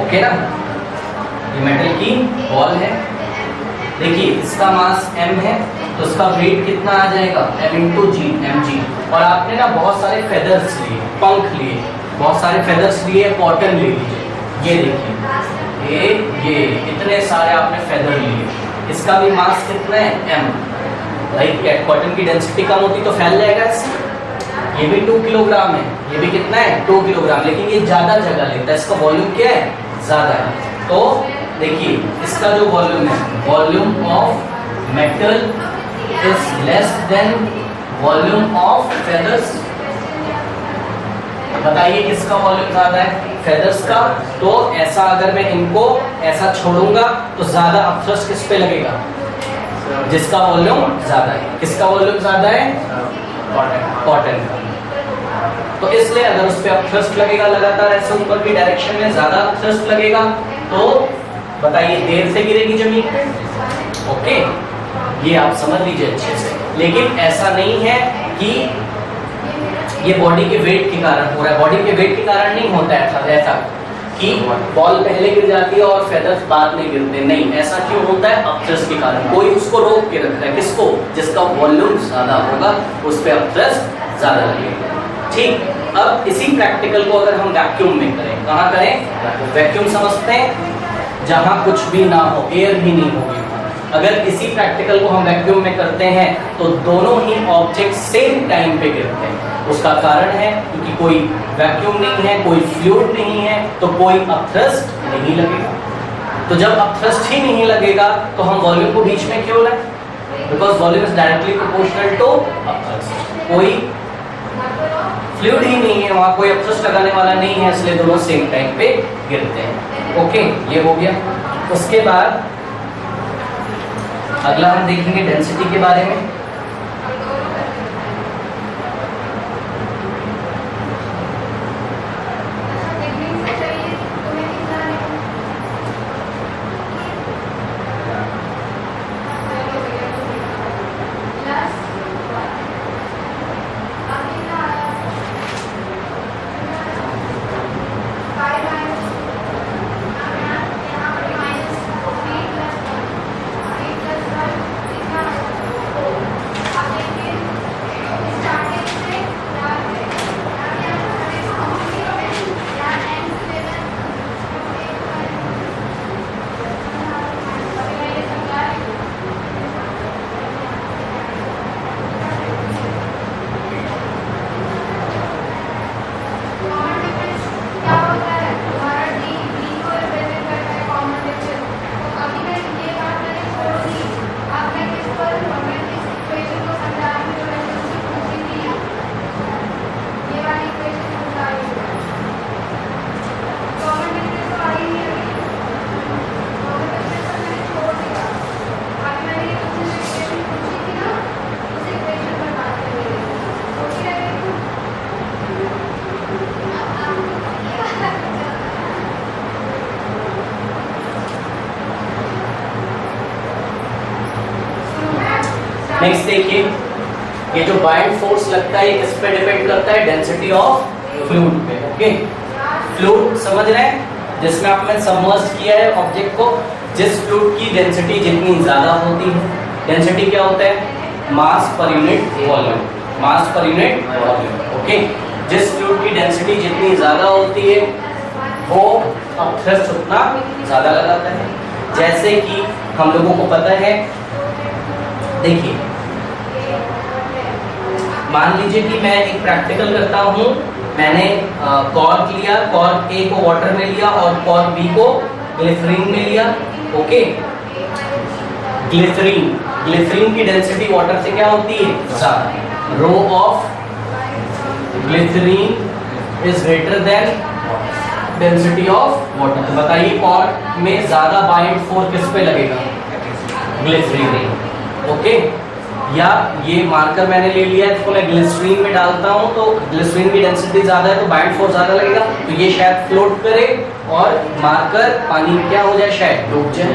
ओके ना, ये मेटल की बॉल है। देखिए, इसका मास m है, तो इसका वेट कितना आ जाएगा, m इंटू जी, mg। और आपने ना बहुत सारे फेदर्स लिए, पंख लिए, बहुत सारे फेदर्स लिए, कॉटन ले लीजिए, ये देखिए, ये इतने सारे आपने फेदर लिए, इसका भी मास कितना है, m। भाई कॉटन की डेंसिटी कम होती तो फैल जाएगा इससे। ये भी 2 किलोग्राम है, ये भी कितना है, 2 किलोग्राम, लेकिन ये ज्यादा जगह लेता है, इसका वॉल्यूम क्या है, ज्यादा है। तो देखिए, इसका जो वॉल्यूम है, volume of metal is less than volume of feathers. बताइए किसका वॉल्यूम ज्यादा है, फेदर्स का। तो ऐसा अगर मैं इनको ऐसा छोड़ूंगा तो ज्यादा अपथ्रस्ट किस पे लगेगा, जिसका वॉल्यूम ज्यादा है। किसका वॉल्यूम ज्यादा है, कॉटन का। तो इसलिए अगर उस पे अपथ्रस्ट लगेगा लगातार ऐसे ऊपर की डायरेक्शन में, ज्यादा अपथ्रस्ट लगेगा, तो बताइए देर से गिरेगी जमीन पे, ओके। ये आप समझ लीजिए अच्छे से। लेकिन ऐसा नहीं है कि ये बॉडी के वेट के कारण हो रहा है, बॉडी के वेट के कारण नहीं होता है ऐसा कि बॉल पहले गिर जाती है और फेदर्स बाद में गिरते, नहीं। ऐसा क्यों होता है, अपथ्रस्ट के कारण। कोई उसको रोक के रख रहा है, किसको, जिसका वॉल्यूम ज्यादा होगा उस पे अपथ्रस्ट ज्यादा लगेगा, ठीक। अब इसी प्रैक्टिकल को अगर हम वैक्यूम में करें, कहाँ करें, वैक्यूम समझते हैं, जहां कुछ भी ना हो, एयर भी नहीं होगी। अगर इसी प्रैक्टिकल को हम वैक्यूम में करते हैं तो दोनों ही ऑब्जेक्ट सेम टाइम पे गिरते हैं। उसका कारण है क्योंकि कोई वैक्यूम नहीं है, कोई फ्लूइड नहीं है, तो कोई अपथ्रस्ट नहीं लगेगा। तो जब अपथ्रस्ट ही नहीं लगेगा तो हम वॉल्यूम को बीच में क्यों लाएं, because volume is directly proportional to upthrust. कोई फ्लूइड ही नहीं है, वहां कोई अपथ्रस्ट लगाने वाला नहीं है, इसलिए दोनों सेम टाइम पे गिरते हैं, ओके। ये हो गया। उसके बाद अगला हम देखेंगे डेंसिटी के बारे में। नेक्स्ट देखिए, ये जो बाइंड फोर्स लगता है किस पे डिपेंड करता है? डेंसिटी ऑफ फ्लूइड पे। ओके, फ्लूइड समझ रहे हैं, जिसमें आपने सबमर्ज किया है ऑब्जेक्ट को, जिस फ्लूइड की डेंसिटी जितनी ज्यादा होती है, डेंसिटी क्या होता है? मास पर यूनिट वॉल्यूम, मास पर यूनिट वॉल्यूम। ओके, जिस फ्लूइड की डेंसिटी जितनी ज्यादा होती है वो अपथ्रस्ट उतना ज्यादा लगाता है। जैसे कि हम लोगों को पता है, देखिए मान लीजिए कि मैं एक प्रैक्टिकल करता हूं, मैंने कॉर्क लिया, कॉर्क ए को वाटर में लिया और कॉर्क बी को ग्लिसरीन में लिया। ओके, ग्लिसरीन, ग्लिसरीन की डेंसिटी वाटर से क्या होती है? ज्यादा। Rho of glycerin is greater than density of water. तो बताइए कॉर्क में ज्यादा बाइंड फोर्स किस पे लगेगा? ग्लिसरीन। ओके, या ये मार्कर मैंने ले लिया है, इसको मैं ग्लिसरीन में डालता हूं तो ग्लिसरीन की डेंसिटी ज्यादा है तो बाइंड फोर्स ज्यादा लगेगा, तो ये शायद फ्लोट करे और मार्कर पानी में क्या हो जाए? शायद डूब जाए।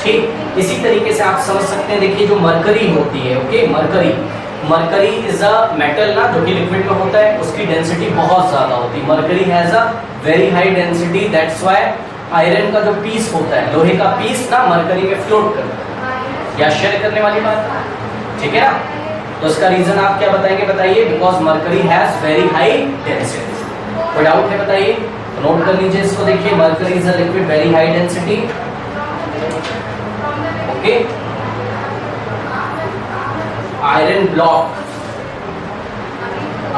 ठीक, इसी तरीके से आप समझ सकते हैं। देखिए जो मरकरी होती है, okay, mercury, mercury is a metal ना, जो कि लिक्विड में होता है, उसकी डेंसिटी बहुत ज्यादा होती है। Mercury has a very high density, that's why iron का जो पीस होता है, लोहे का पीस ना मरकरी में फ्लोट करता है। या शेयर करने वाली बात, ठीक है ना? तो इसका रीजन आप क्या बताएंगे? बताइए, because mercury has very high density. कोई डाउट है? बताइए, तो नोट कर लीजिए इसको। देखिए, mercury is a liquid very high density. Okay, iron block,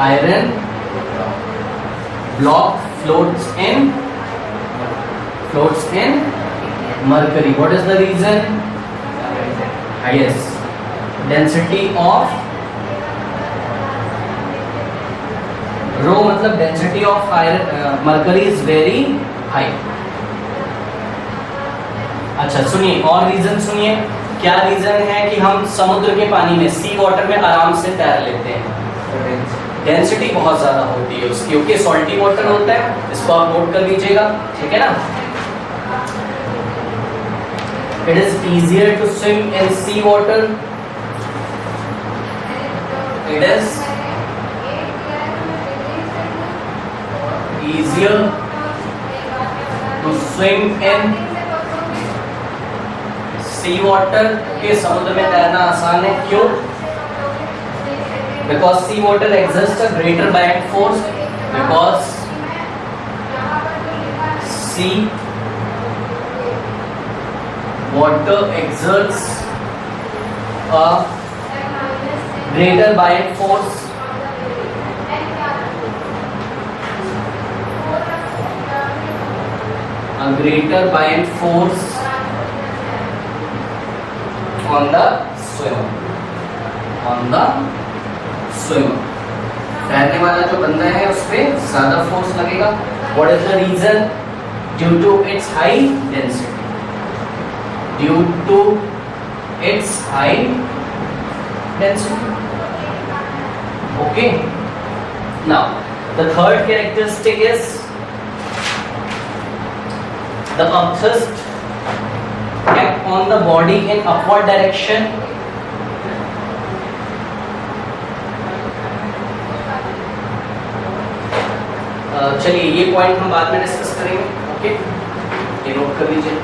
iron block floats in mercury. What is the reason? Yes, density of rho मतलब density of iron mercury is very high. अच्छा सुनिए, और रीजन सुनिए, क्या रीजन है कि हम समुद्र के पानी में, सी वाटर में आराम से तैर लेते हैं? डेंसिटी बहुत ज्यादा होती है उसकी। ओके, सॉल्टी वाटर होता है, इसको आप नोट कर लीजिएगा, ठीक है ना? It is easier to swim in sea water, it is easier to swim in sea water. के समुद्र में तैरना आसान है, क्यों? Because sea water exerts a greater buoyant force, because sea water exerts a greater buoyant force a greater buoyant force on the swimmer, on the swimmer. तैरने वाला जो बंदा है उस पे ज्यादा फोर्स लगेगा। What is the reason? Due to its high density. Due to its high density. Okay. Now, the third characteristic is the upthrust act on the body in upward direction. चलिए ये पॉइंट हम बाद में डिस्कस करेंगे। ओके, ये नोट कर लीजिए।